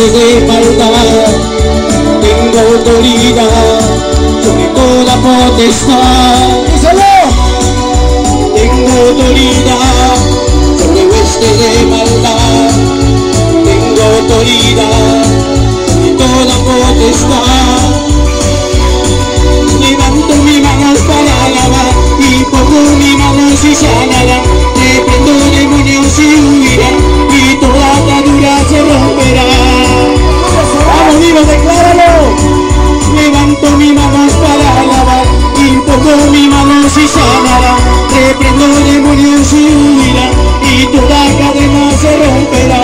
huestes de maldad. Tengo autoridad sobre toda potestad. Tengo autoridad sobre huestes de maldad. Tengo autoridad sobre toda potestad. Levanto mis manos para alabar y pongo mis manos y sanarán. Reprendo demonios y huirán y toda atadura se romperá. Vamos, vivo, decláralo. Levanto mis manos para alabar y pongo mis manos y sanarán. Reprendo demonios y huirán y toda cadena se romperá.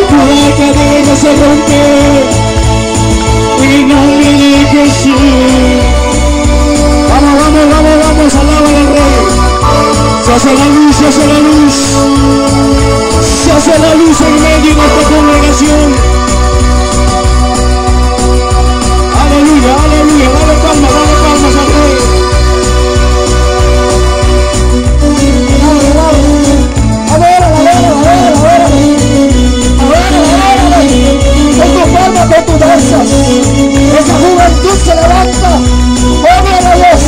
Toda cadena se rompe en nombre de Jesús. Vamos, vamos, vamos, vamos, alaba al Rey. Se hace la luz, se hace la luz. Se hace la luz en medio de esta congregación. Aleluya, aleluya, dale palmas al Rey. Con tus palmas, con tus danzas, esa juventud se levanta. Oh, a Dios,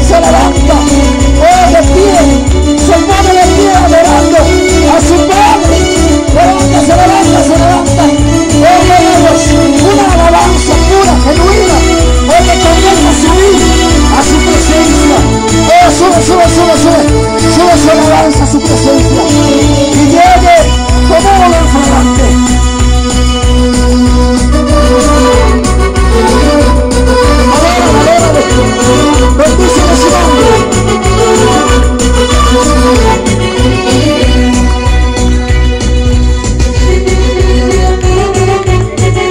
se levanta. Oh, de pie, se pone de pie adorando a su Padre. Levanta, se levanta, se levanta. Oh, Dios, una alabanza pura, genuina. Oh, que comienza a subir a su presencia. Oh, sube, sube, sube, sube. Sube su alabanza a su presencia. Y llegue como un enfrente. Bendícele su nombre.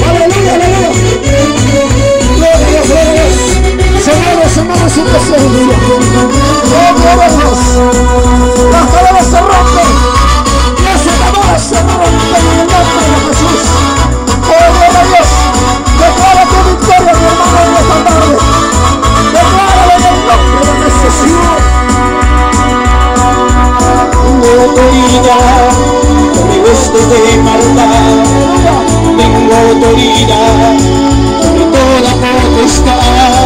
Aleluya, aleluya. Gloria a Dios, gloria a Dios. Se mueve su presencia. Oh, gloria a Dios. Las cadenas se rompen. Las ataduras se rompen en el nombre de Jesús. Oh, gloria a Dios. Declara tu victoria, mi hermano, en esta tarde. Decláralo en el nombre de Jesús. Tengo autoridad sobre huestes de maldad. Tengo autoridad sobre toda potestad.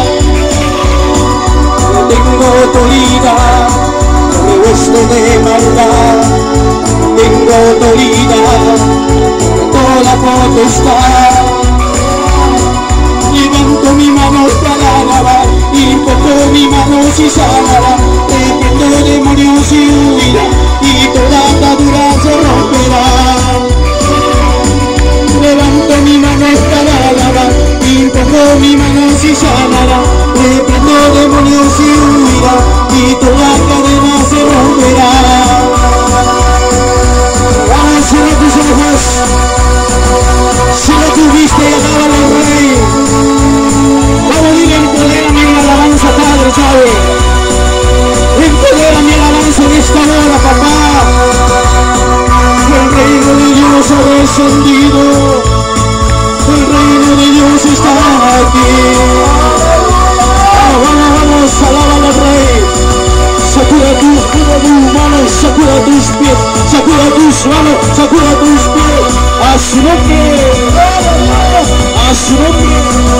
Tengo autoridad sobre huestes de maldad. Tengo autoridad sobre toda potestad. Levanto mis manos para alabar y pongo mis manos y sanará. Reprendo demonios y huirá y toda atadura se romperá. Levanto mis manos para alabar y pongo mis manos y sanará. Reprendo demonios y huirá y toda cadena se romperá. Vamos, cierra tus ojos, cierra tu vista y alaba al Rey. Vamos, dile, empodérame en la alabanza, Padre, ¿sabe? Empodérame en la alabanza en esta hora, papá. El reino de Dios ha descendido. El reino de Dios está aquí. Vamos, vamos, vamos, alaba al Rey. Sacuda tus manos, sacuda tus pies, sacuda tus manos, sacuda tus pies. A su nombre, a su nombre.